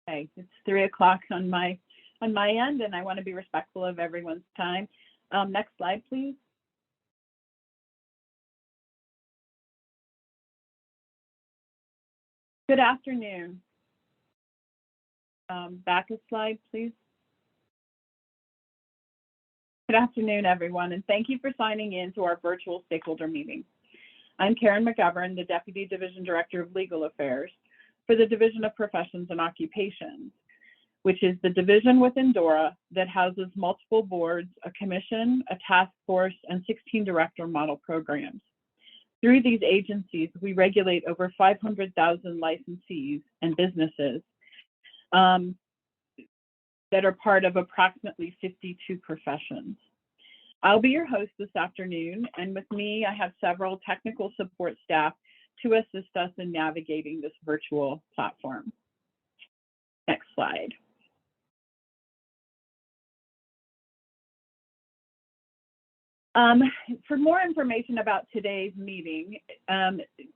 Okay, it's 3 o'clock on my end, and I want to be respectful of everyone's time. Next slide, please. Good afternoon. Back a slide, please. Good afternoon, everyone, and thank you for signing in to our virtual stakeholder meeting. I'm Karen McGovern, the Deputy Division Director of Legal Affairs for the Division of Professions and Occupations, which is the division within DORA that houses multiple boards, a commission, a task force, and 16 director model programs. Through these agencies, we regulate over 500,000 licensees and businesses that are part of approximately 52 professions. I'll be your host this afternoon, and with me, I have several technical support staff to assist us in navigating this virtual platform. Next slide. For more information about today's meeting,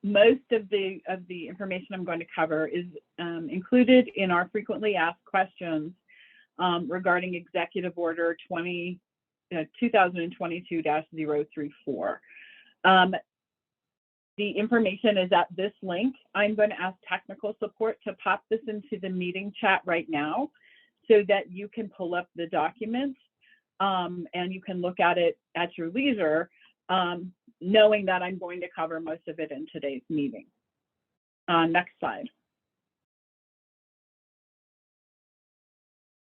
most of the information I'm going to cover is included in our frequently asked questions regarding Executive Order 2022-034. The information is at this link. I'm going to ask technical support to pop this into the meeting chat right now so that you can pull up the document and you can look at it at your leisure, knowing that I'm going to cover most of it in today's meeting. Next slide.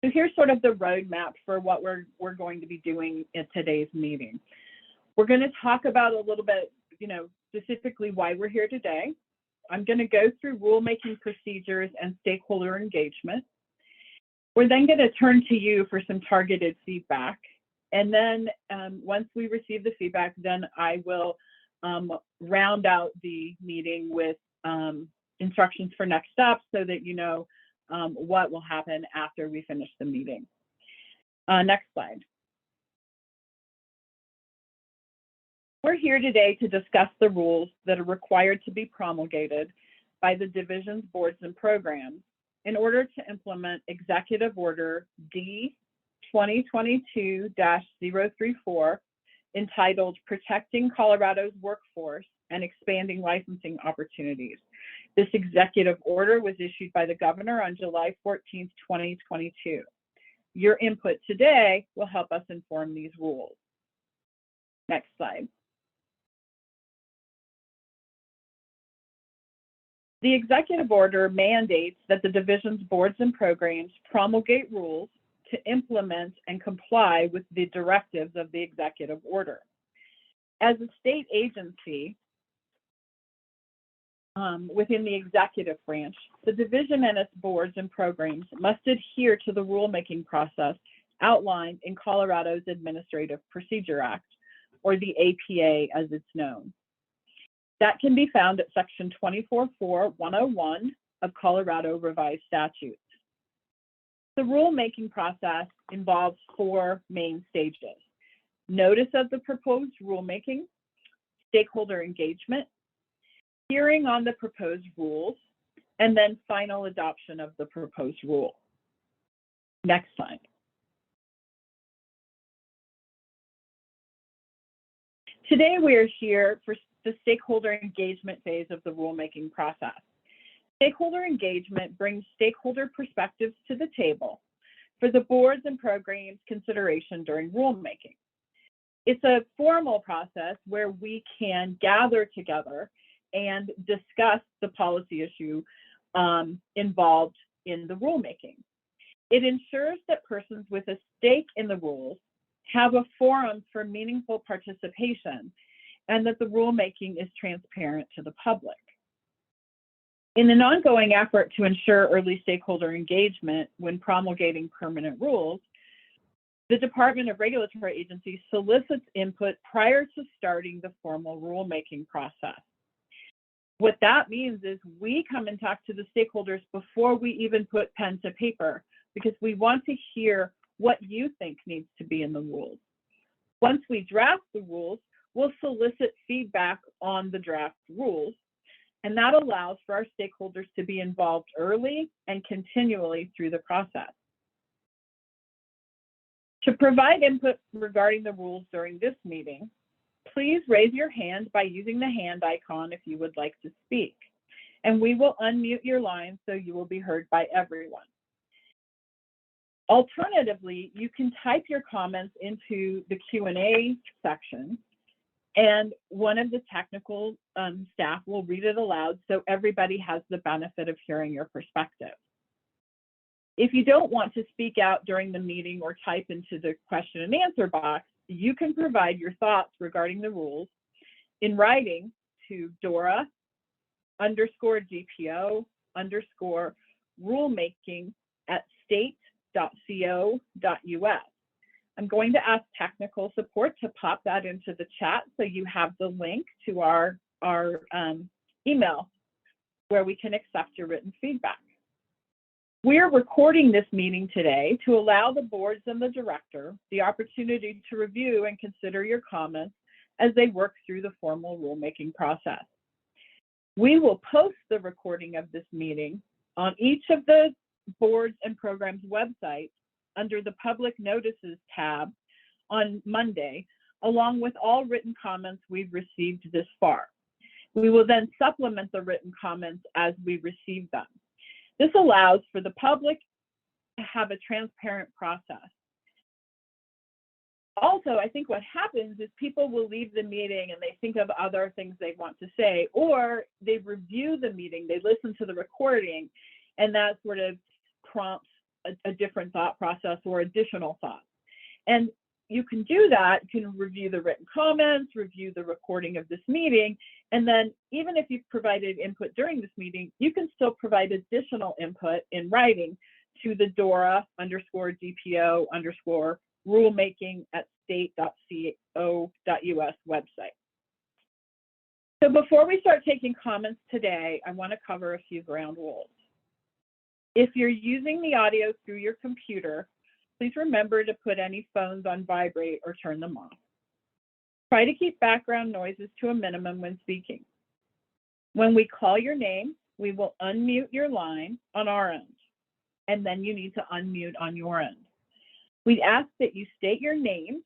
So here's sort of the roadmap for what we're going to be doing in today's meeting. We're going to talk about a little bit, specifically why we're here today. I'm going to go through rulemaking procedures and stakeholder engagement. We're then going to turn to you for some targeted feedback. And then once we receive the feedback, then I will round out the meeting with instructions for next steps so that you know what will happen after we finish the meeting. Next slide. We're here today to discuss the rules that are required to be promulgated by the division's boards and programs in order to implement Executive Order D 2022-034, entitled Protecting Colorado's Workforce and Expanding Licensing Opportunities. This executive order was issued by the governor on July 14th, 2022. Your input today will help us inform these rules. Next slide. The executive order mandates that the division's boards and programs promulgate rules to implement and comply with the directives of the executive order. As a state agency within the executive branch, the division and its boards and programs must adhere to the rulemaking process outlined in Colorado's Administrative Procedure Act, or the APA as it's known. That can be found at Section 24.4.101 of Colorado Revised Statutes. The rulemaking process involves 4 main stages: notice of the proposed rulemaking, stakeholder engagement, hearing on the proposed rules, and then final adoption of the proposed rule. Next slide. Today we are here for the stakeholder engagement phase of the rulemaking process. Stakeholder engagement brings stakeholder perspectives to the table for the boards and programs consideration during rulemaking. It's a formal process where we can gather together and discuss the policy issue involved in the rulemaking. It ensures that persons with a stake in the rules have a forum for meaningful participation and that the rulemaking is transparent to the public. In an ongoing effort to ensure early stakeholder engagement when promulgating permanent rules, the Department of Regulatory Agencies solicits input prior to starting the formal rulemaking process. What that means is we come and talk to the stakeholders before we even put pen to paper, because we want to hear what you think needs to be in the rules. Once we draft the rules, we'll solicit feedback on the draft rules, and that allows for our stakeholders to be involved early and continually through the process. To provide input regarding the rules during this meeting, please raise your hand by using the hand icon if you would like to speak, and we will unmute your line so you will be heard by everyone. Alternatively, you can type your comments into the Q&A section, and one of the technical staff will read it aloud so everybody has the benefit of hearing your perspective. If you don't want to speak out during the meeting or type into the question and answer box, you can provide your thoughts regarding the rules in writing to Dora_GPO_rulemaking@state.co.us. I'm going to ask technical support to pop that into the chat so you have the link to our email where we can accept your written feedback. We're recording this meeting today to allow the boards and the director the opportunity to review and consider your comments as they work through the formal rulemaking process. We will post the recording of this meeting on each of the boards and programs websites under the Public Notices tab on Monday, along with all written comments we've received this far. We will then supplement the written comments as we receive them. This allows for the public to have a transparent process. Also, I think what happens is people will leave the meeting and they think of other things they want to say, or they review the meeting, they listen to the recording, and that sort of prompts a different thought process or additional thoughts. And you can do that, you can review the written comments, review the recording of this meeting, and then even if you've provided input during this meeting, you can still provide additional input in writing to the Dora_GPO_rulemaking@state.co.us website. So before we start taking comments today, I want to cover a few ground rules. If you're using the audio through your computer, please remember to put any phones on vibrate or turn them off. Try to keep background noises to a minimum when speaking. When we call your name, we will unmute your line on our end, and then you need to unmute on your end. We ask that you state your name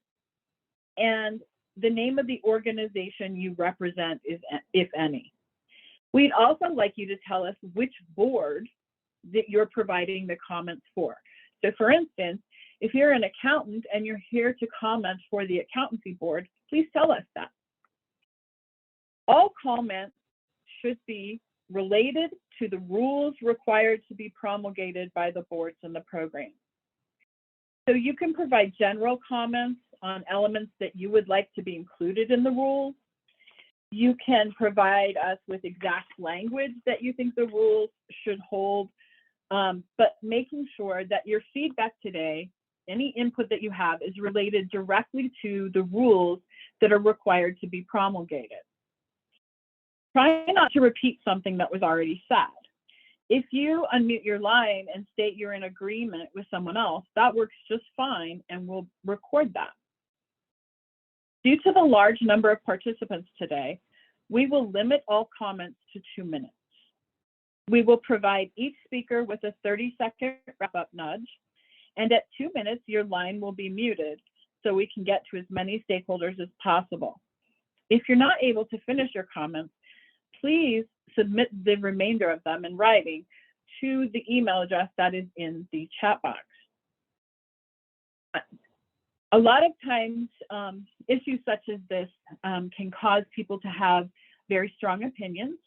and the name of the organization you represent, if any. We'd also like you to tell us which board that you're providing the comments for. So for instance, if you're an accountant and you're here to comment for the accountancy board, please tell us that. All comments should be related to the rules required to be promulgated by the boards and the program. So you can provide general comments on elements that you would like to be included in the rules. You can provide us with exact language that you think the rules should hold, but making sure that your feedback today, any input that you have, is related directly to the rules that are required to be promulgated. Try not to repeat something that was already said. If you unmute your line and state you're in agreement with someone else, that works just fine, and we'll record that. Due to the large number of participants today, we will limit all comments to 2 minutes. We will provide each speaker with a 30-second wrap-up nudge, and at 2 minutes, your line will be muted so we can get to as many stakeholders as possible. If you're not able to finish your comments, please submit the remainder of them in writing to the email address that is in the chat box. A lot of times, issues such as this can cause people to have very strong opinions,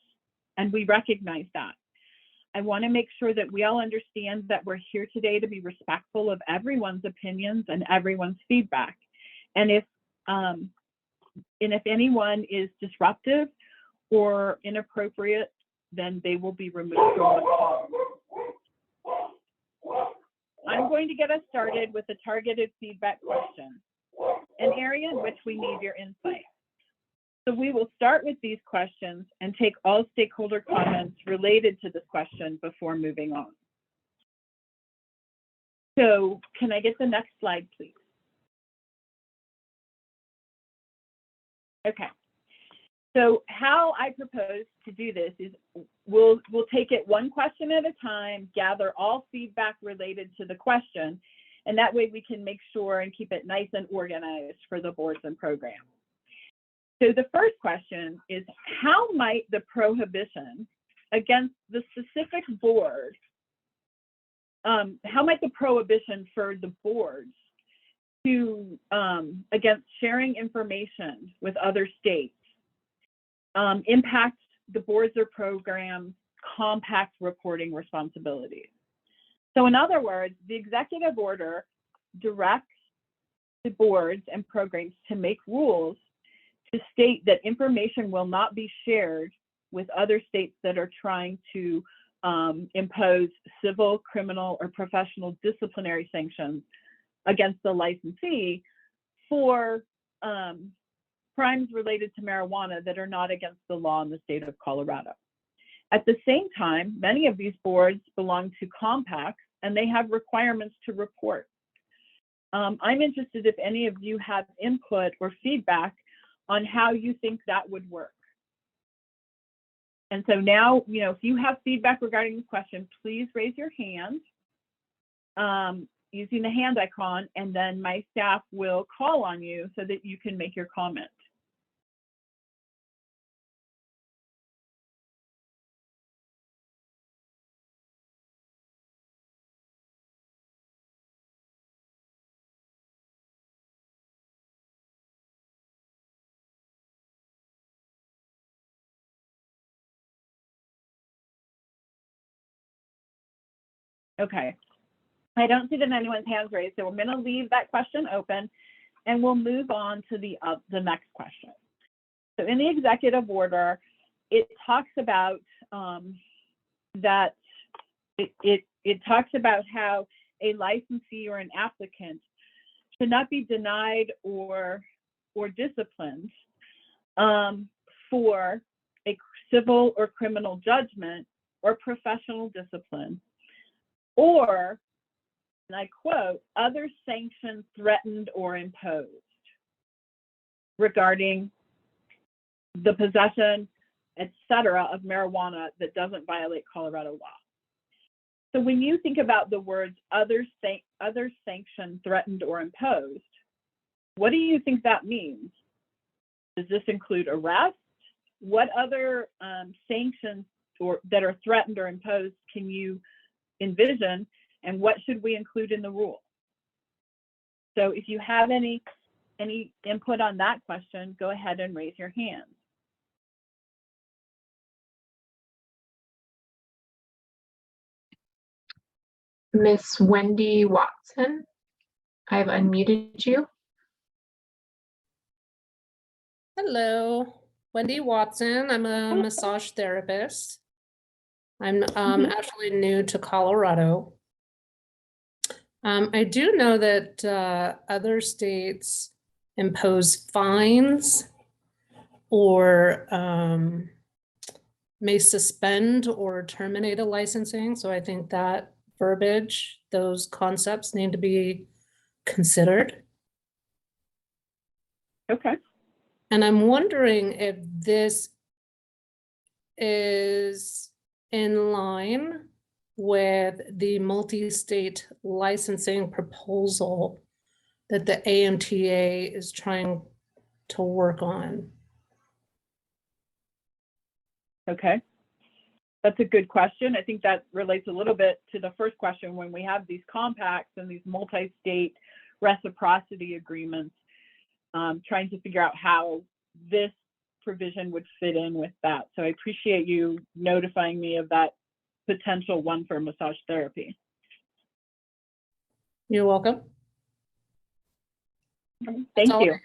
and we recognize that. I want to make sure that we all understand that we're here today to be respectful of everyone's opinions and everyone's feedback. And if anyone is disruptive or inappropriate, then they will be removed from the call. I'm going to get us started with a targeted feedback question, an area in which we need your insight. So we will start with these questions and take all stakeholder comments related to this question before moving on. So can I get the next slide, please? Okay. So how I propose to do this is we'll take it one question at a time, gather all feedback related to the question, and that way we can make sure and keep it nice and organized for the boards and programs. So the first question is, how might the prohibition against the specific board, how might the prohibition for the boards to against sharing information with other states impact the boards or programs' compact reporting responsibilities? So in other words, the executive order directs the boards and programs to make rules to state that information will not be shared with other states that are trying to impose civil, criminal, or professional disciplinary sanctions against the licensee for crimes related to marijuana that are not against the law in the state of Colorado. At the same time, many of these boards belong to compacts and they have requirements to report. I'm interested if any of you have input or feedback on how you think that would work. And so now, if you have feedback regarding this question, please raise your hand using the hand icon, and then my staff will call on you so that you can make your comment. Okay, I don't see that anyone's hands raised, so we're going to leave that question open, and we'll move on to the next question. So in the executive order, it talks about it talks about how a licensee or an applicant should not be denied or disciplined for a civil or criminal judgment or professional discipline, or, and I quote, other sanctions threatened or imposed regarding the possession, etc., of marijuana that doesn't violate Colorado law. So when you think about the words other sanction threatened or imposed, what do you think that means? Does this include arrest? What other sanctions that are threatened or imposed can you envision, and what should we include in the rule? So if you have any input on that question, go ahead and raise your hand. Miss Wendy Watson, I've unmuted you. Hello, Wendy Watson. I'm a massage therapist. I'm actually new to Colorado. I do know that other states impose fines or may suspend or terminate a licensing. So I think that verbiage, those concepts need to be considered. Okay. And I'm wondering if this is in line with the multi-state licensing proposal that the AMTA is trying to work on. Okay, that's a good question. I think that relates a little bit to the first question. When we have these compacts and these multi-state reciprocity agreements, trying to figure out how this provision would fit in with that. So I appreciate you notifying me of that potential one for massage therapy. You're welcome. Thank you.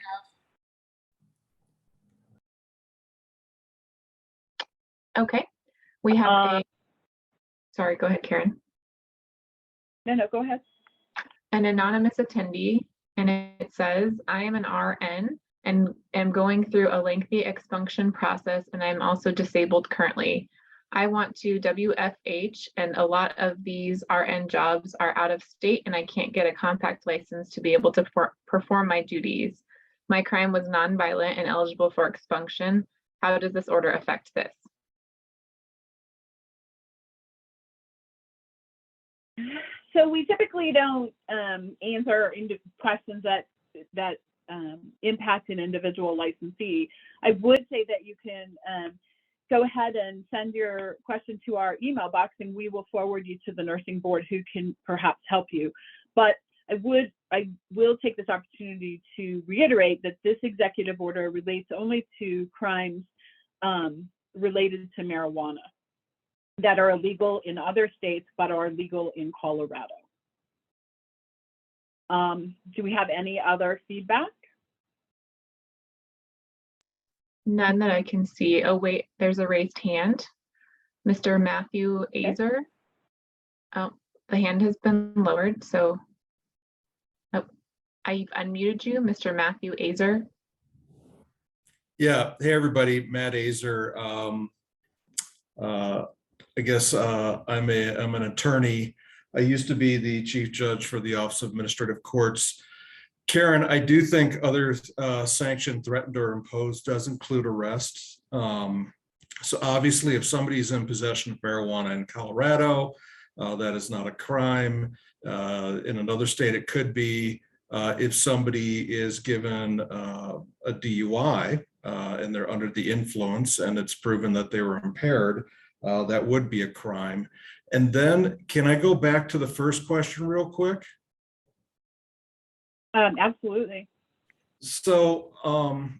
Okay, we have sorry, go ahead, Karen. No, go ahead. An anonymous attendee, and it says, I am an RN and am going through a lengthy expunction process, and I'm also disabled currently. I want to WFH, and a lot of these RN jobs are out of state, and I can't get a compact license to be able to perform my duties. My crime was nonviolent and eligible for expunction. How does this order affect this? So we typically don't answer questions that impact an individual licensee. I would say that you can go ahead and send your question to our email box, and we will forward you to the nursing board who can perhaps help you. But I will take this opportunity to reiterate that this executive order relates only to crimes related to marijuana that are illegal in other states but are legal in Colorado. Do we have any other feedback? None that I can see. Oh, wait, there's a raised hand. Mr. Matthew Azer. Oh, the hand has been lowered, so I've unmuted you, Mr. Matthew Azer. Yeah, hey everybody, Matt Azer. I guess I'm an attorney. I used to be the chief judge for the Office of Administrative Courts. Karen, I do think other sanction threatened or imposed does include arrest. So obviously, if somebody's in possession of marijuana in Colorado, that is not a crime. In another state, it could be. If somebody is given a DUI and they're under the influence and it's proven that they were impaired, that would be a crime. And then can I go back to the first question real quick? Absolutely. So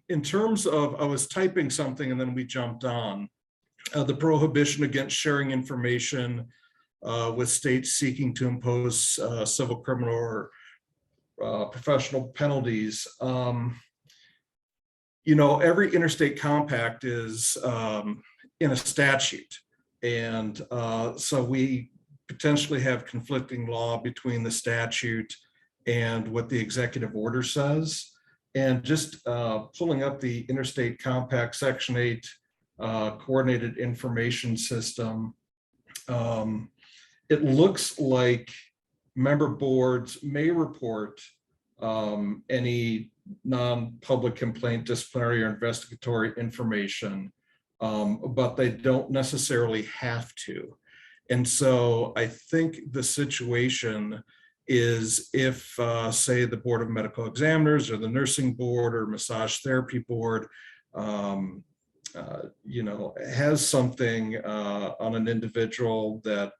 in terms of, I was typing something and then we jumped on, the prohibition against sharing information with states seeking to impose civil, criminal, or professional penalties. You know, every interstate compact is in a statute. And so we potentially have conflicting law between the statute and what the executive order says. And just pulling up the interstate compact section 8 coordinated information system, it looks like member boards may report any non-public complaint, disciplinary or investigatory information, but they don't necessarily have to. And so I think the situation is if, say, the Board of Medical Examiners or the Nursing Board or Massage Therapy Board, you know, has something on an individual that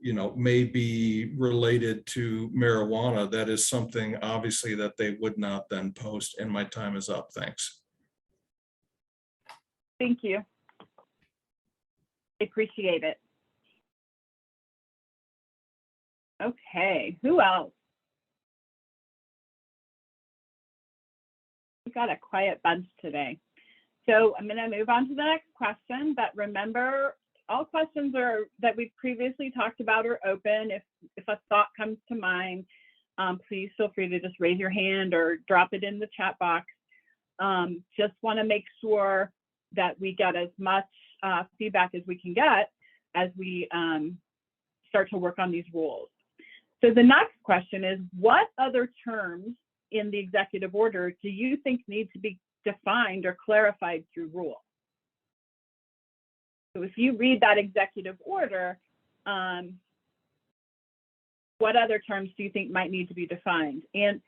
may be related to marijuana, that is something obviously that they would not then post. And my time is up. Thanks. Thank you. I appreciate it. Okay, who else? We got a quiet bunch today. So I'm going to move on to the next question, but remember, all questions that we've previously talked about are open. If a thought comes to mind, please feel free to just raise your hand or drop it in the chat box. Just want to make sure that we get as much feedback as we can get as we start to work on these rules. So the next question is, what other terms in the executive order do you think need to be defined or clarified through rule? So if you read that executive order, what other terms do you think might need to be defined? And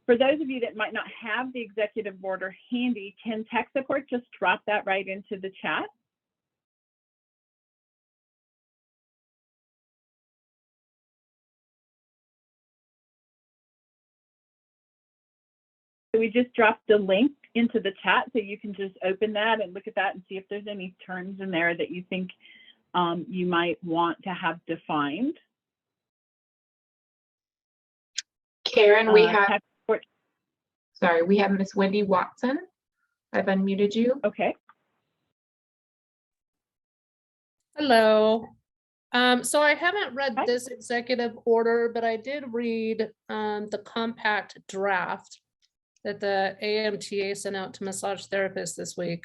for those of you that might not have the executive order handy, can tech support just drop that right into the chat? So we just dropped the link into the chat, so you can just open that and look at that and see if there's any terms in there that you think you might want to have defined. Karen, we have, sorry, we have Miss Wendy Watson. I've unmuted you. Okay. Hello. So I haven't read this executive order, but I did read the compact draft that the AMTA sent out to massage therapists this week.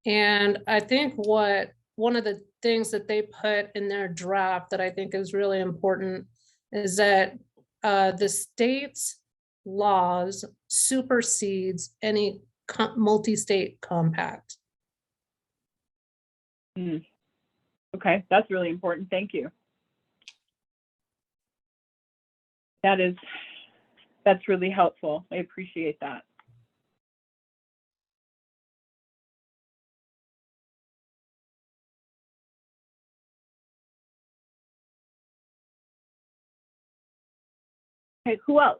And I think one of the things that they put in their draft that I think is really important is that the state's laws supersedes any multi-state compact. Mm. Okay, that's really important. Thank you. That's really helpful. I appreciate that. Okay, who else?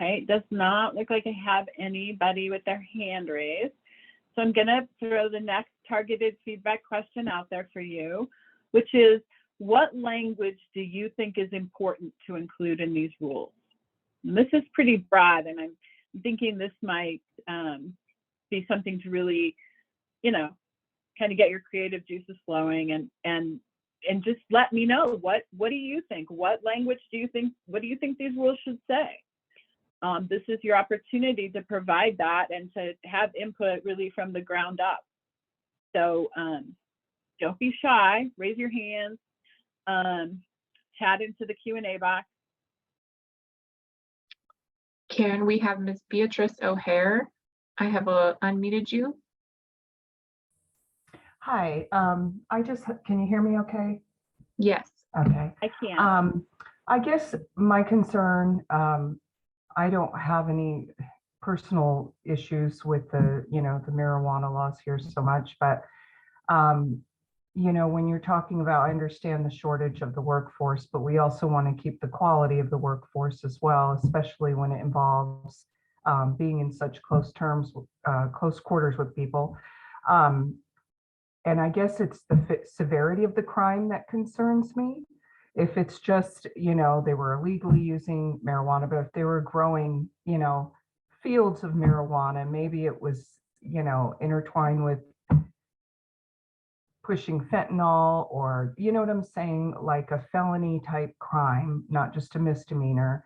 Okay, it does not look like I have anybody with their hand raised. So I'm gonna throw the next targeted feedback question out there for you, which is, what language do you think is important to include in these rules? And this is pretty broad, and I'm thinking this might be something to really, kind of get your creative juices flowing, and just let me know, what do you think? What language do you think? What do you think these rules should say? This is your opportunity to provide that and to have input really from the ground up. So don't be shy, raise your hands, chat into the Q&A box. Karen, we have Ms. Beatrice O'Hare. I have unmuted you. Hi, can you hear me okay? Yes. Okay. I can. I guess my concern, I don't have any personal issues with the marijuana laws here so much, but when you're talking about, I understand the shortage of the workforce, but we also want to keep the quality of the workforce as well, especially when it involves being in such close quarters with people. And I guess it's the severity of the crime that concerns me. If it's just, they were illegally using marijuana, but if they were growing, fields of marijuana, maybe it was, intertwined with pushing fentanyl, or, you know what I'm saying, like a felony type crime, not just a misdemeanor.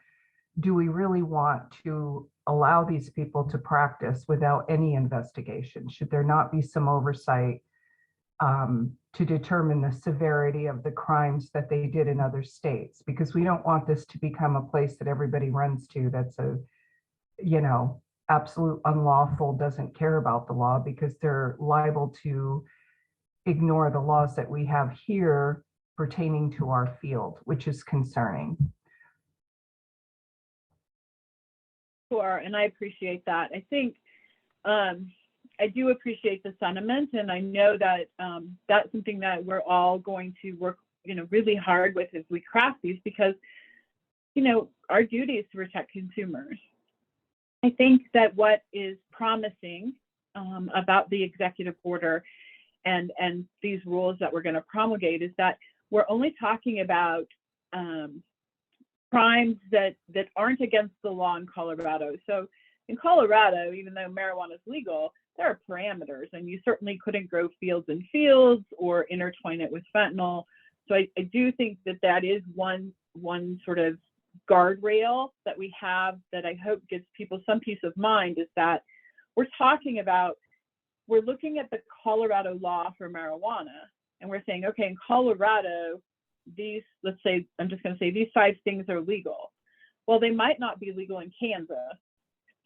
Do we really want to allow these people to practice without any investigation? Should there not be some oversight to determine the severity of the crimes that they did in other states? Because we don't want this to become a place that everybody runs to that's a, absolute unlawful, doesn't care about the law, because they're liable to ignore the laws that we have here pertaining to our field, which is concerning. Sure, and I appreciate that. I think I do appreciate the sentiment, and I know that that's something that we're all going to work, really hard with as we craft these, because, our duty is to protect consumers. I think that what is promising about the executive order and these rules that we're going to promulgate is that we're only talking about crimes that aren't against the law in Colorado. So in Colorado, even though marijuana is legal, there are parameters, and you certainly couldn't grow fields in fields or intertwine it with fentanyl. So I do think that is one sort of guardrail that we have that I hope gives people some peace of mind, is that we're looking at the Colorado law for marijuana, and we're saying, okay, in Colorado, let's say, I'm just going to say these 5 things are legal. Well, they might not be legal in Kansas.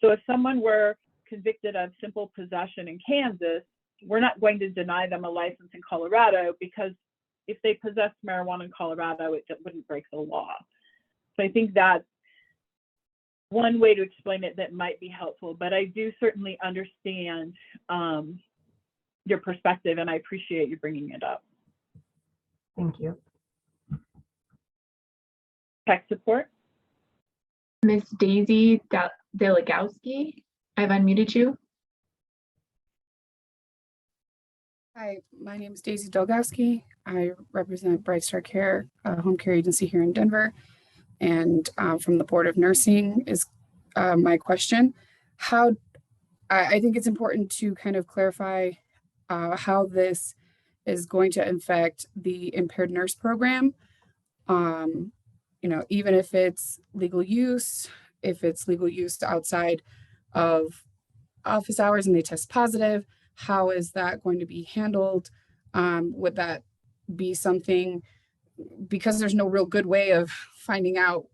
So if someone were convicted of simple possession in Kansas, we're not going to deny them a license in Colorado, because if they possessed marijuana in Colorado, it wouldn't break the law. So I think that's one way to explain it that might be helpful, but I do certainly understand your perspective, and I appreciate you bringing it up. Thank you. Tech support. Ms. Daisy Delegowski, I've unmuted you. Hi, my name is Daisy Dolgowski. I represent Bright Star Care, a home care agency here in Denver. And from the Board of Nursing is my question. I think it's important to kind of clarify how this is going to affect the impaired nurse program. Even if it's legal use, if it's legal use outside of office hours and they test positive, how is that going to be handled? Would that be something because there's no real good way of finding out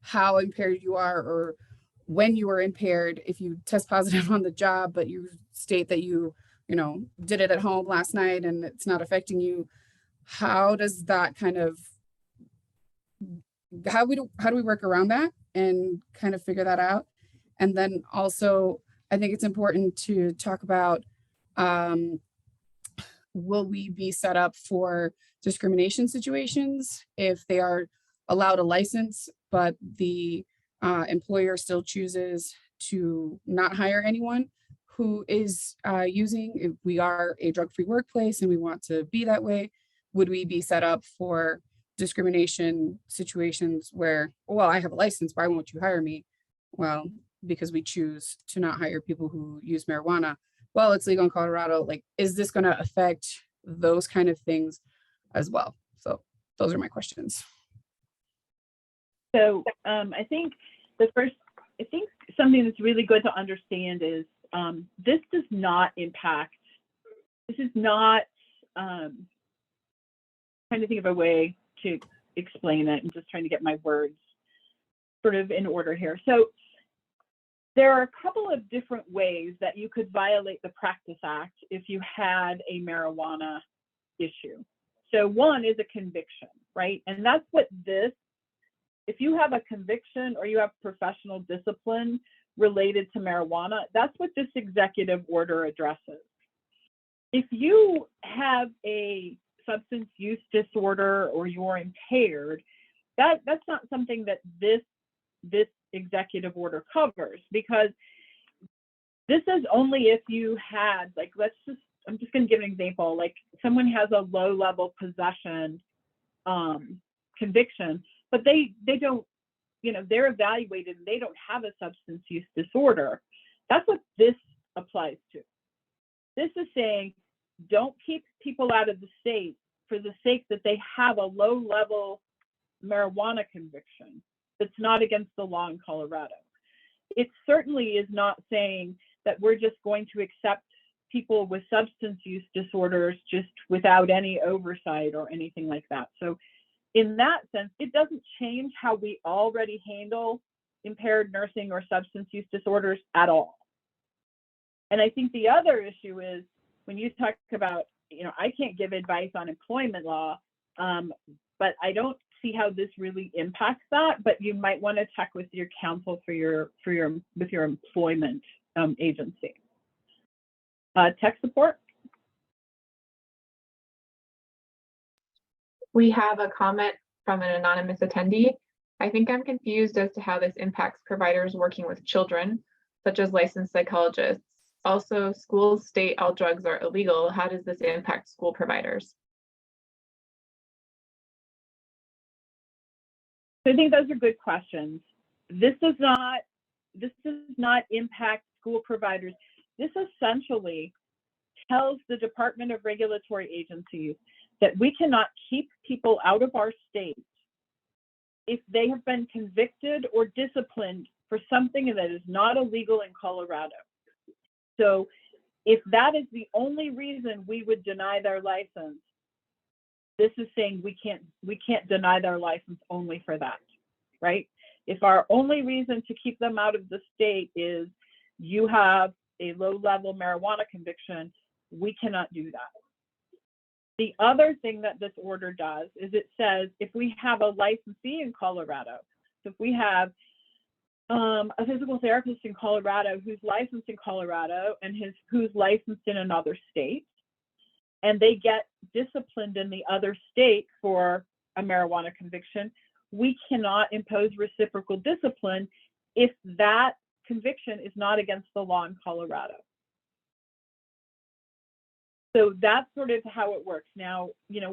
how impaired you are or when you are impaired, if you test positive on the job, but you state that you did it at home last night and it's not affecting you, how does that kind of, how do we work around that and kind of figure that out? And then also, I think it's important to talk about, will we be set up for discrimination situations if they are allowed a license, but the employer still chooses to not hire anyone who is using? If we are a drug-free workplace and we want to be that way, would we be set up for discrimination situations where, well, I have a license, why won't you hire me? Well, because we choose to not hire people who use marijuana. Well, it's legal in Colorado. Like, is this going to affect those kind of things as well? So those are my questions. So I think something that's really good to understand is this does not impact, this is not, trying to think of a way to explain it and just trying to get my words sort of in order here. So there are a couple of different ways that you could violate the Practice Act if you had a marijuana issue. So one is a conviction, right? And that's what this, if you have a conviction or you have professional discipline related to marijuana, that's what this executive order addresses. If you have a substance use disorder or you're impaired, that's not something that this executive order covers, because this is only if you had, like, I'm just going to give an example. Like, someone has a low level possession conviction, but they don't, they're evaluated and they don't have a substance use disorder. That's what this applies to. This is saying, don't keep people out of the state for the sake that they have a low level marijuana conviction that's not against the law in Colorado. It certainly is not saying that we're just going to accept people with substance use disorders just without any oversight or anything like that. So in that sense, it doesn't change how we already handle impaired nursing or substance use disorders at all. And I think the other issue is when you talk about, I can't give advice on employment law, but I don't see how this really impacts that. But you might want to check with your counsel with your employment agency. Tech support. We have a comment from an anonymous attendee. I think I'm confused as to how this impacts providers working with children, such as licensed psychologists. Also, schools state all drugs are illegal. How does this impact school providers? So I think those are good questions. This does not impact school providers. This essentially tells the Department of Regulatory Agencies that we cannot keep people out of our state if they have been convicted or disciplined for something that is not illegal in Colorado. So if that is the only reason we would deny their license, this is saying we can't deny their license only for that, right? If our only reason to keep them out of the state is you have a low-level marijuana conviction, we cannot do that. The other thing that this order does is it says if we have a licensee in Colorado, so if we have a physical therapist in Colorado who's licensed in Colorado and who's licensed in another state, and they get disciplined in the other state for a marijuana conviction, we cannot impose reciprocal discipline if that conviction is not against the law in Colorado. So that's sort of how it works. Now,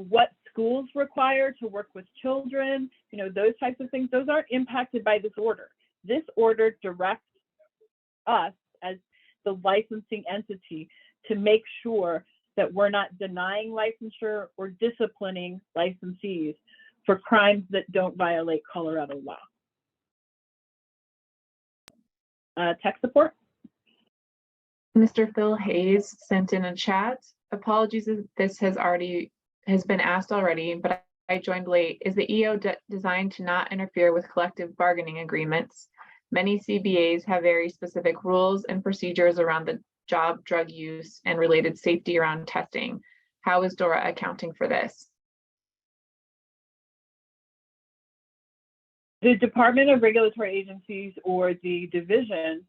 what schools require to work with children, those types of things, those aren't impacted by this order. This order directs us as the licensing entity to make sure that we're not denying licensure or disciplining licensees for crimes that don't violate Colorado law. Tech support. Mr. Phil Hayes sent in a chat. Apologies if this has been asked already, but I joined late. Is the EO designed to not interfere with collective bargaining agreements? Many CBAs have very specific rules and procedures around the job drug use and related safety around testing. How is DORA accounting for this? The Department of Regulatory Agencies or the division,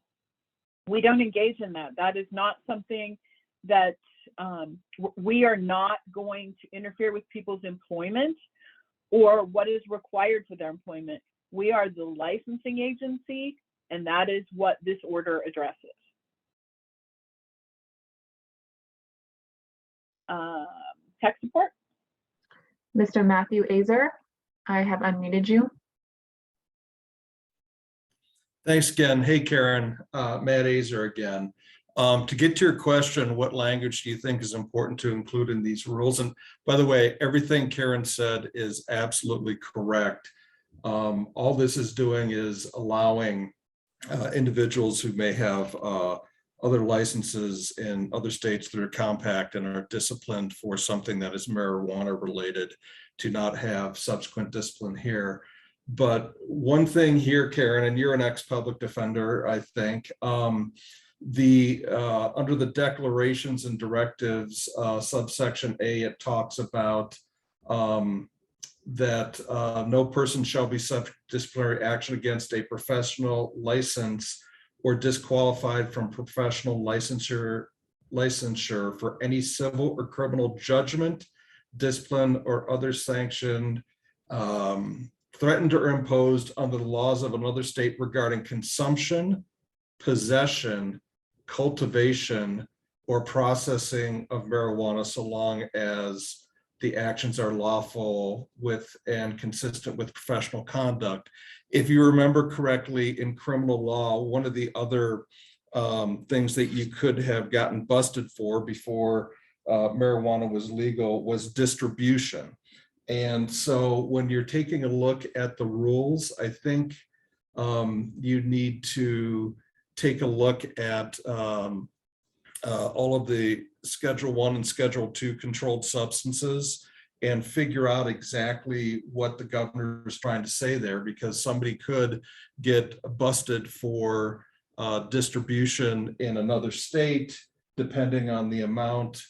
we don't engage in that. That is not something that we are not going to interfere with people's employment or what is required for their employment. We are the licensing agency, and that is what this order addresses. Tech support. Mr. Matthew Azer, I have unmuted you. Thanks again. Hey, Karen, Matt Azer again. To get to your question, what language do you think is important to include in these rules? And by the way, everything Karen said is absolutely correct. All this is doing is allowing individuals who may have other licenses in other states that are compact and are disciplined for something that is marijuana related to not have subsequent discipline here. But one thing here, Karen, and you're an ex-public defender, I think, under the declarations and directives, subsection A, it talks about that no person shall be subject to disciplinary action against a professional license or disqualified from professional licensure for any civil or criminal judgment, discipline, or other sanction threatened or imposed under the laws of another state regarding consumption, possession, cultivation, or processing of marijuana, so long as the actions are lawful with and consistent with professional conduct. If you remember correctly, in criminal law, one of the other things that you could have gotten busted for before marijuana was legal was distribution. And so when you're taking a look at the rules, I think you need to take a look at all of the Schedule 1 and Schedule 2 controlled substances and figure out exactly what the governor is trying to say there, because somebody could get busted for distribution in another state, depending on the amount,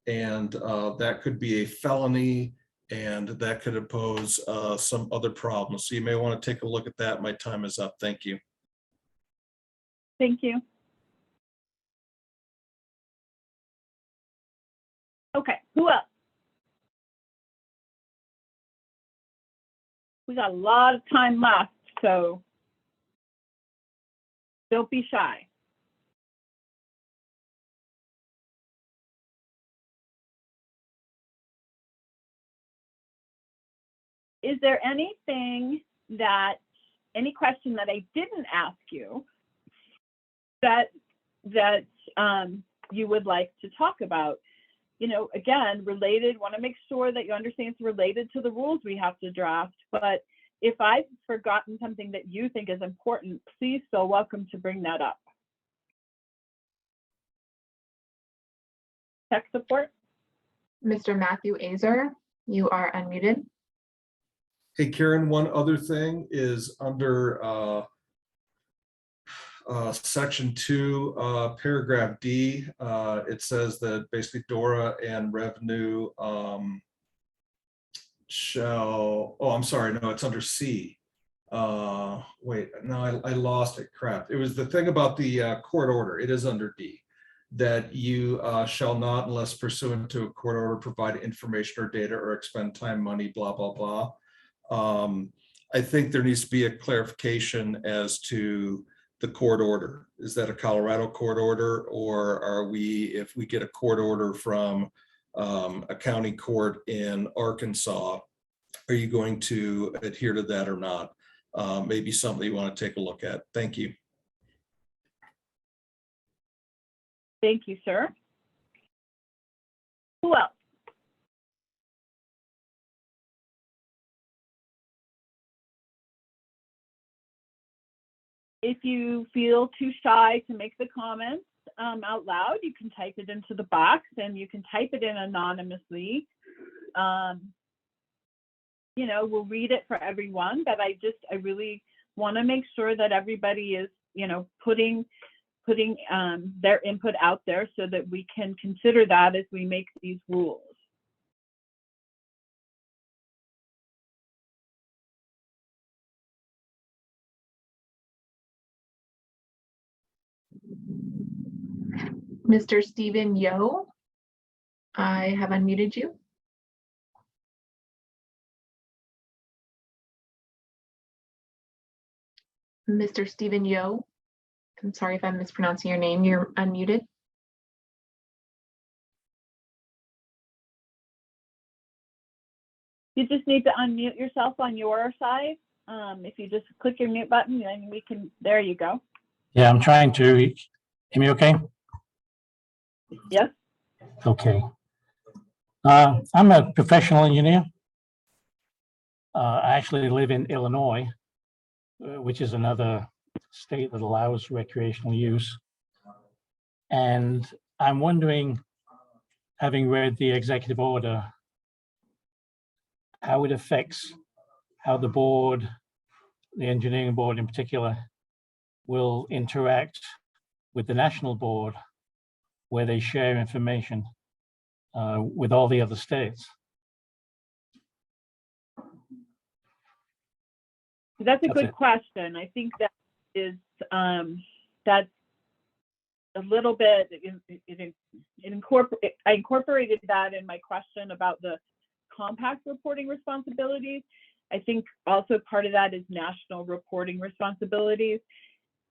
and that could be a felony, and that could impose some other problems. So you may want to take a look at that. My time is up. Thank you. Thank you. Okay, who else? We got a lot of time left, so don't be shy. Is there anything that, any question that I didn't ask you that you would like to talk about? You know, again, related, want to make sure that you understand it's related to the rules we have to draft. But if I've forgotten something that you think is important, please feel welcome to bring that up. Tech support. Mr. Matthew Azer, you are unmuted. Hey, Karen, one other thing is under section 2, paragraph D, it says that basically DORA and revenue shall, oh, I'm sorry, no, it's under C. Wait, no, I lost it, crap. It was the thing about the court order. It is under D, that you shall not, unless pursuant to a court order, provide information or data or expend time, money, blah, blah, blah. I think there needs to be a clarification as to the court order. Is that a Colorado court order, or are we, if we get a court order from a county court in Arkansas, are you going to adhere to that or not? Maybe something you want to take a look at. Thank you. Thank you, sir. Who else? If you feel too shy to make the comments out loud, you can type it into the box, and you can type it in anonymously. you know, we'll read it for everyone, but I really want to make sure that everybody is, you know, putting their input out there so that we can consider that as we make these rules. Mr. Stephen Yo, I have unmuted you. Mr. Stephen Yo, I'm sorry if I'm mispronouncing your name, you're unmuted. You just need to unmute yourself on your side. If you just click your mute button, then we can, there you go. Yeah, I'm trying to, hear me okay? Yes. Okay. I'm a professional engineer. I actually live in Illinois, which is another state that allows recreational use. And I'm wondering, having read the executive order, how it affects how the board, the engineering board in particular, will interact with the national board where they share information with all the other states. That's a good question. I think that is, that's a little bit, I incorporated that in my question about the compact reporting responsibilities. I think also part of that is national reporting responsibilities.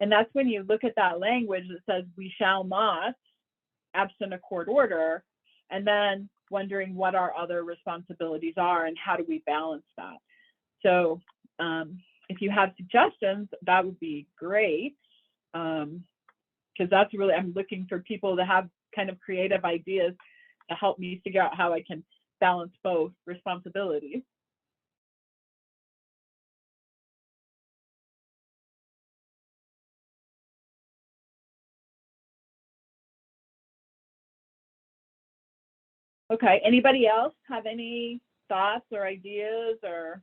And that's when you look at that language that says we shall not, absent a court order, and then wondering what our other responsibilities are and how do we balance that. So if you have suggestions, that would be great. Because that's really, I'm looking for people to have kind of creative ideas to help me figure out how I can balance both responsibilities. Okay, anybody else have any thoughts or ideas or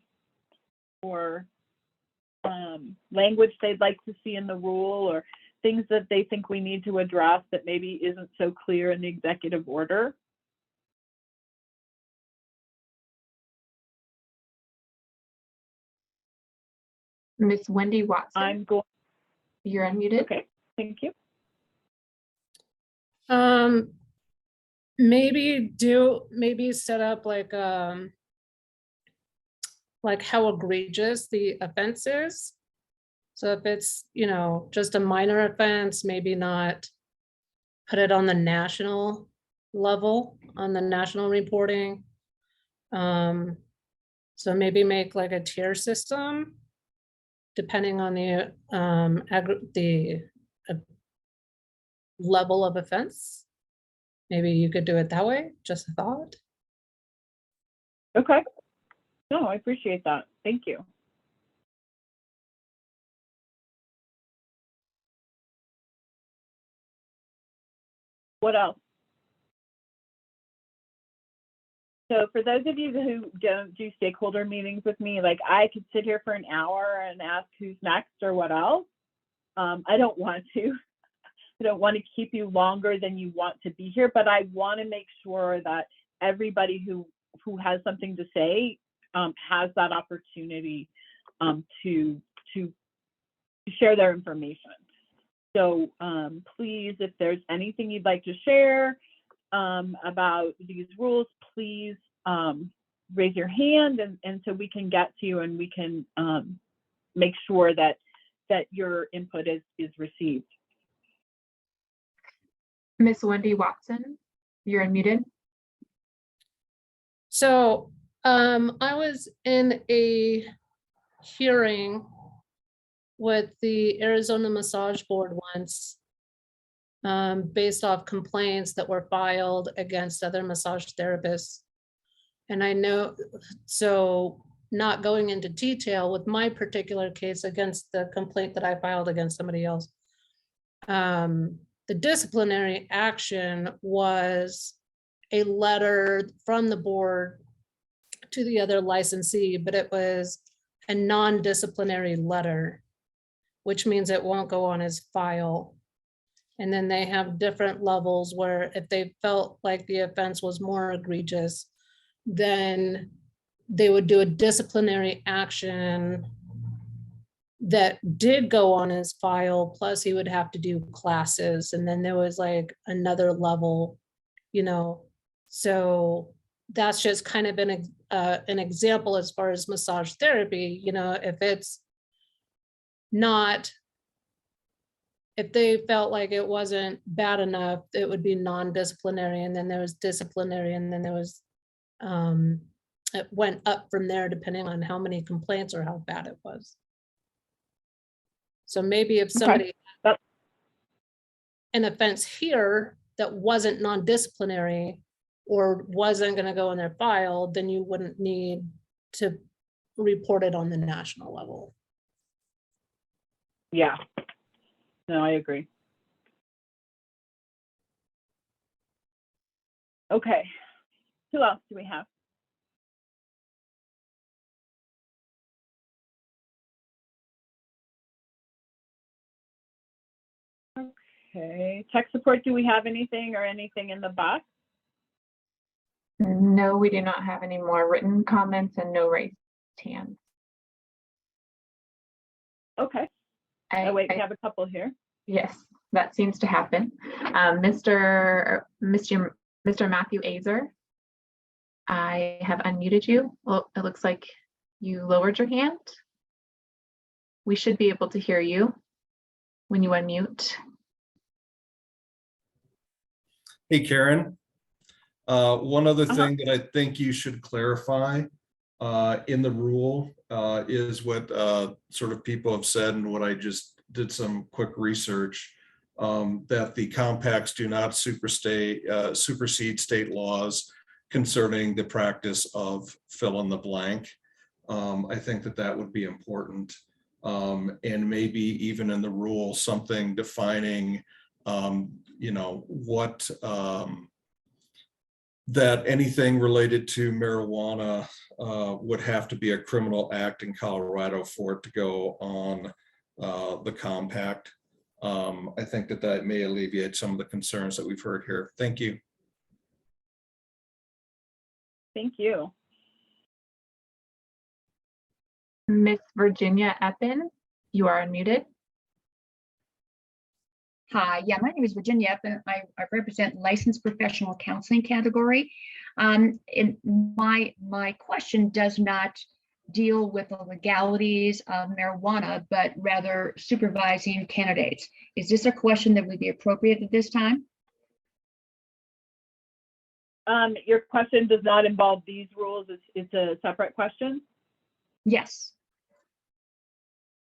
language they'd like to see in the rule, or things that they think we need to address that maybe isn't so clear in the executive order? Miss Wendy Watson, I'm going. you're unmuted. Okay, thank you. Maybe set up like how egregious the offense is. So if it's, you know, just a minor offense, maybe not put it on the national level, on the national reporting. So maybe make like a tier system depending on the level of offense. Maybe you could do it that way, just a thought. Okay. No, I appreciate that. Thank you. What else? So for those of you who don't do stakeholder meetings with me, like I could sit here for an hour and ask who's next or what else. I don't want to. I don't want to keep you longer than you want to be here, but I want to make sure that everybody who has something to say has that opportunity to share their information. So please, if there's anything you'd like to share about these rules, please raise your hand, and so we can get to you and we can make sure that your input is received. Miss Wendy Watson, you're unmuted. So I was in a hearing with the Arizona Massage Board once, based off complaints that were filed against other massage therapists. And I know, so not going into detail with my particular case against the complaint that I filed against somebody else, the disciplinary action was a letter from the board to the other licensee, but it was a non-disciplinary letter, which means it won't go on his file. And then they have different levels where if they felt like the offense was more egregious, then they would do a disciplinary action that did go on his file, plus he would have to do classes. And then there was like another level, you know, so that's just kind of an example as far as massage therapy, you know, if it's not, if they felt like it wasn't bad enough, it would be non-disciplinary, and then there was disciplinary, and then there was, it went up from there depending on how many complaints or how bad it was. So maybe if somebody had an offense here that wasn't non-disciplinary or wasn't going to go in their file, then you wouldn't need to report it on the national level. Yeah. No, I agree. Okay. Who else do we have? Okay. Tech support, do we have anything or anything in the box? No, we do not have any more written comments and no raised hands. Okay. Oh, wait, we have a couple here. Yes, that seems to happen. Mr. Matthew Azer, I have unmuted you. Well, it looks like you lowered your hand. We should be able to hear you when you unmute. Hey, Karen. One other thing that I think you should clarify in the rule is what sort of people have said, and what I just did some quick research, that the compacts do not supersede state laws concerning the practice of fill in the blank. I think that that would be important. And maybe even in the rule, something defining, you know, what, that anything related to marijuana would have to be a criminal act in Colorado for it to go on the compact. I think that that may alleviate some of the concerns that we've heard here. Thank you. Thank you. Miss Virginia Eppen, you are unmuted. Hi, yeah, my name is Virginia Eppen. I represent licensed professional counseling category. And my question does not deal with the legalities of marijuana, but rather supervising candidates. Is this a question that would be appropriate at this time? Your question does not involve these rules. It's a separate question. Yes.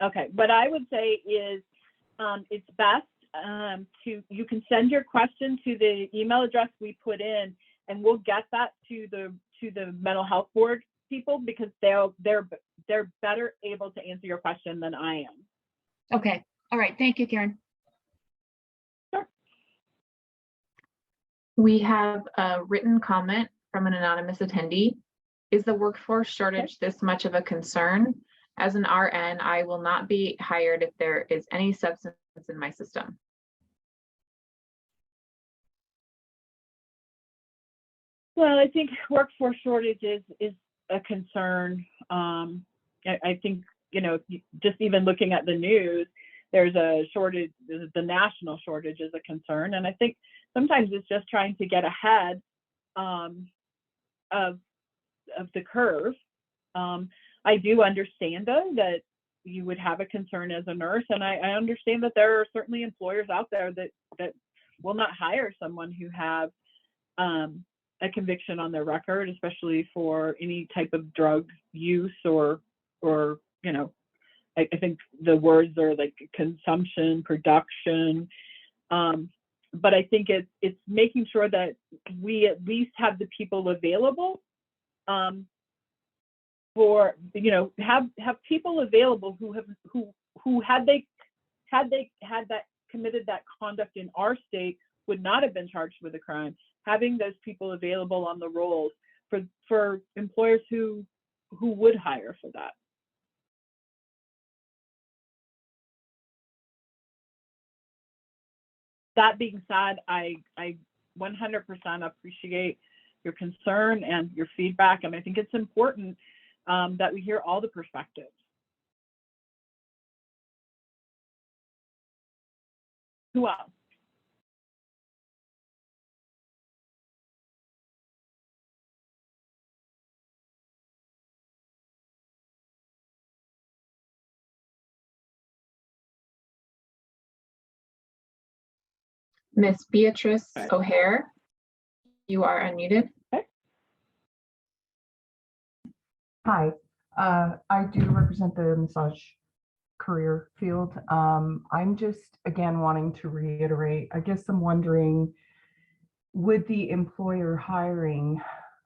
Okay, what I would say is it's best you can send your question to the email address we put in, and we'll get that to the mental health board people, because they're better able to answer your question than I am. Okay. All right. Thank you, Karen. Sure. We have a written comment from an anonymous attendee. Is the workforce shortage this much of a concern? As an RN, I will not be hired if there is any substance in my system. Well, I think workforce shortage is a concern. I think, you know, just even looking at the news, there's a shortage, the national shortage is a concern. And I think sometimes it's just trying to get ahead of the curve. I do understand, though, that you would have a concern as a nurse, and I understand that there are certainly employers out there that will not hire someone who have a conviction on their record, especially for any type of drug use or you know, I think the words are like consumption, production. But I think it's making sure that we at least have the people available for, you know, have people available who had they committed that conduct in our state would not have been charged with a crime. Having those people available on the rolls for employers who would hire for that. That being said, I 100% appreciate your concern and your feedback, and I think it's important that we hear all the perspectives. Who else? Miss Beatrice Okay. O'Hare, you are unmuted. Hi, I do represent the massage career field. I'm just, again, wanting to reiterate, I guess I'm wondering, would the employer hiring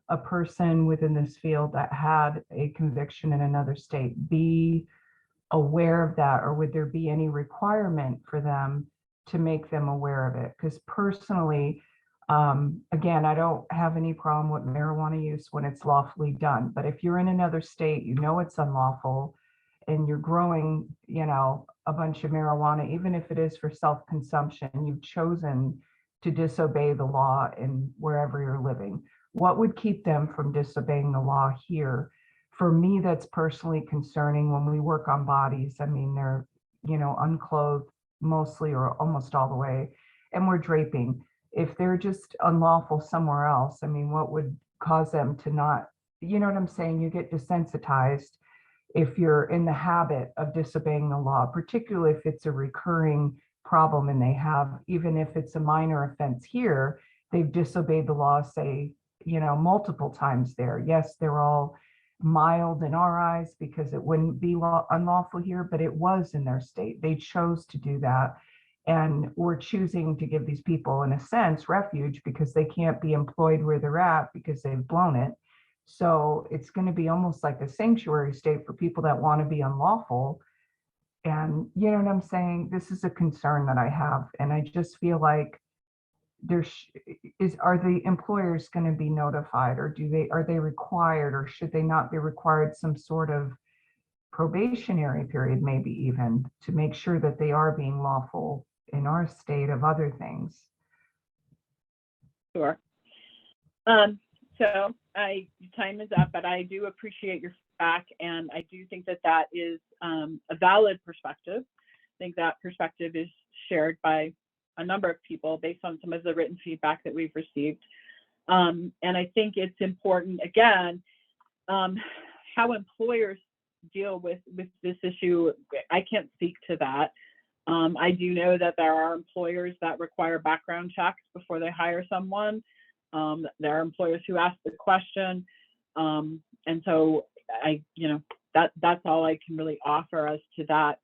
a person within this field that had a conviction in another state be aware of that, or would there be any requirement for them to make them aware of it? Because personally, again, I don't have any problem with marijuana use when it's lawfully done. But if you're in another state, you know it's unlawful, and you're growing, a bunch of marijuana, even if it is for self-consumption, you've chosen to disobey the law in wherever you're living. What would keep them from disobeying the law here? For me, that's personally concerning. When we work on bodies, I mean, they're, unclothed mostly or almost all the way, and we're draping. If they're just unlawful somewhere else, I mean, what would cause them to not, you know what I'm saying? You get desensitized if you're in the habit of disobeying the law, particularly if it's a recurring problem and they have, even if it's a minor offense here, they've disobeyed the law, say, multiple times there. Yes, they're all mild in our eyes because it wouldn't be unlawful here, but it was in their state. They chose to do that. And we're choosing to give these people, in a sense, refuge because they can't be employed where they're at because they've blown it. So it's going to be almost like a sanctuary state for people that want to be unlawful. And you know what I'm saying? This is a concern that I have. And I just feel like are the employers going to be notified, or are they required, or should they not be required some sort of probationary period, maybe even, to make sure that they are being lawful in our state of other things? Sure. So time is up, but I do appreciate your feedback, and I do think that is a valid perspective. I think that perspective is shared by a number of people based on some of the written feedback that we've received. And I think it's important, again, how employers deal with this issue. I can't speak to that. I do know that there are employers that require background checks before they hire someone. There are employers who ask the question. And so that's all I can really offer as to that,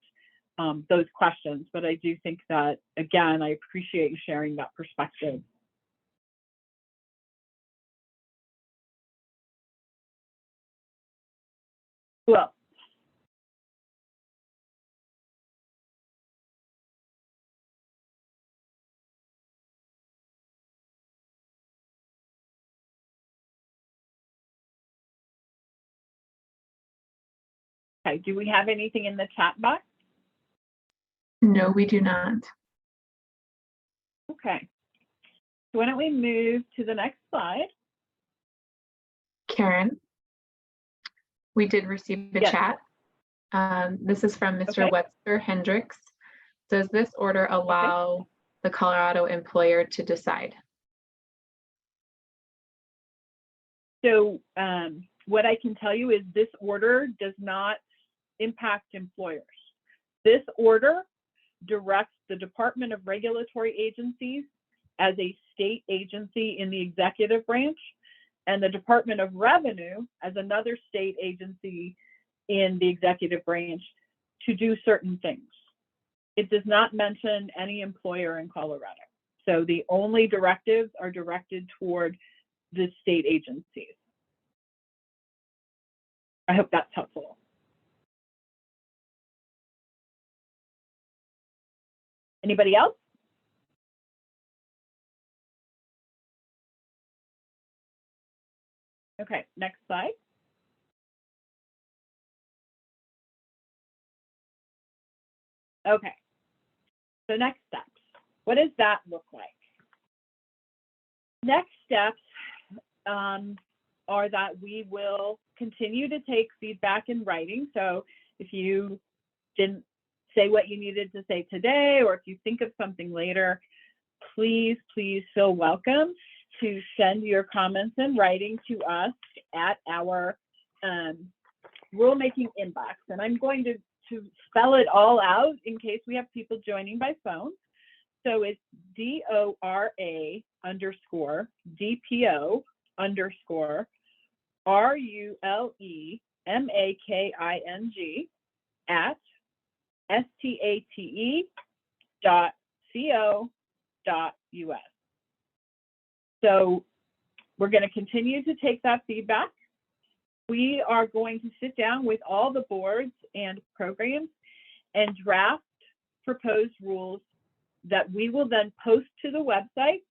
those questions. But I do think that, again, I appreciate you sharing that perspective. Well, okay, do we have anything in the chat box? No, we do not. Okay. So why don't we move to the next slide? Karen, we did receive a Yes. chat. This is from Mr. Okay. Webster Hendricks. Does this order allow the Colorado employer to decide? So what I can tell you is this order does not impact employers. This order directs the Department of Regulatory Agencies as a state agency in the executive branch, and the Department of Revenue as another state agency in the executive branch to do certain things. It does not mention any employer in Colorado. So the only directives are directed toward the state agencies. I hope that's helpful. Anybody else? Okay, next slide. Okay, so next steps. What does that look like? Next steps are that we will continue to take feedback in writing. So if you didn't say what you needed to say today, or if you think of something later, please feel welcome to send your comments in writing to us at our rulemaking inbox. And I'm going to spell it all out in case we have people joining by phone. So it's DORA_DPO_STATE.co.us. So we're going to continue to take that feedback. We are going to sit down with all the boards and programs and draft proposed rules that we will then post to the website,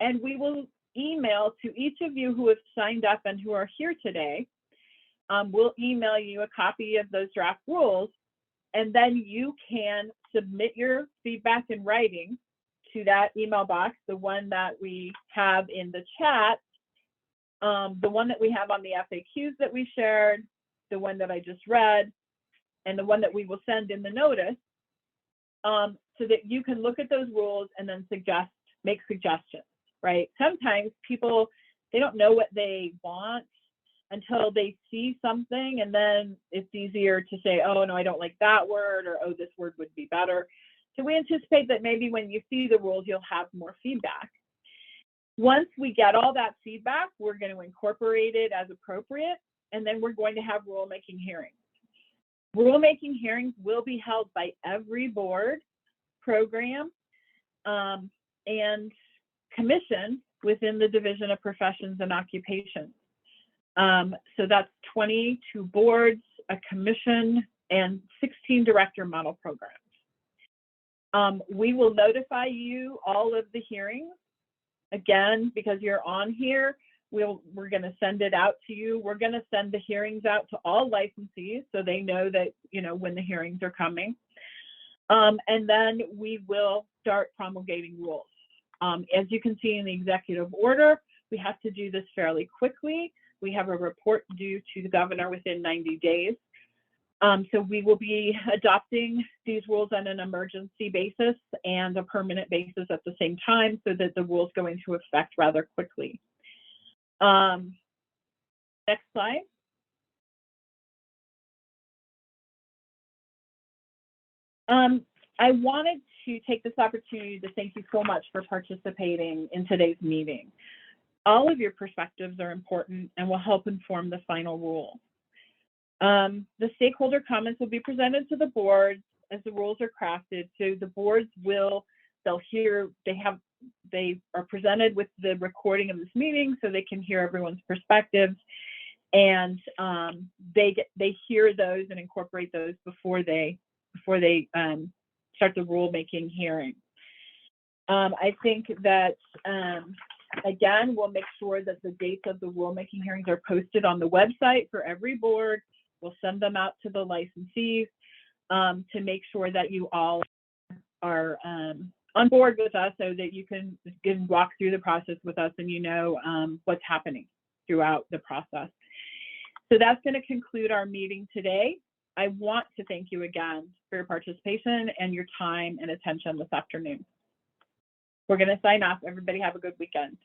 and we will email to each of you who have signed up and who are here today. We'll email you a copy of those draft rules, and then you can submit your feedback in writing to that email box, the one that we have in the chat, the one that we have on the FAQs that we shared, the one that I just read, and the one that we will send in the notice, so that you can look at those rules and then make suggestions, right? Sometimes people, they don't know what they want until they see something, and then it's easier to say, oh no, I don't like that word, or oh, this word would be better. So we anticipate that maybe when you see the rules, you'll have more feedback. Once we get all that feedback, we're going to incorporate it as appropriate, and then we're going to have rulemaking hearings. Rulemaking hearings will be held by every board, program, and commission within the Division of Professions and Occupations. So that's 22 boards, a commission, and 16 director model programs. We will notify you all of the hearings. Again, because you're on here, we're going to send it out to you. We're going to send the hearings out to all licensees so they know that, when the hearings are coming. And then we will start promulgating rules. As you can see in the executive order, we have to do this fairly quickly. We have a report due to the governor within 90 days. So we will be adopting these rules on an emergency basis and a permanent basis at the same time, so that the rules go into effect rather quickly. Next slide. I wanted to take this opportunity to thank you so much for participating in today's meeting. All of your perspectives are important and will help inform the final rule. The stakeholder comments will be presented to the boards as the rules are crafted. So the boards they are presented with the recording of this meeting so they can hear everyone's perspectives, and they hear those and incorporate those before they start the rulemaking hearing. I think that again, we'll make sure that the dates of the rulemaking hearings are posted on the website for every board. We'll send them out to the licensees to make sure that you all are on board with us, so that you can walk through the process with us and what's happening throughout the process. So that's going to conclude our meeting today. I want to thank you again for your participation and your time and attention this afternoon. We're going to sign off. Everybody have a good weekend.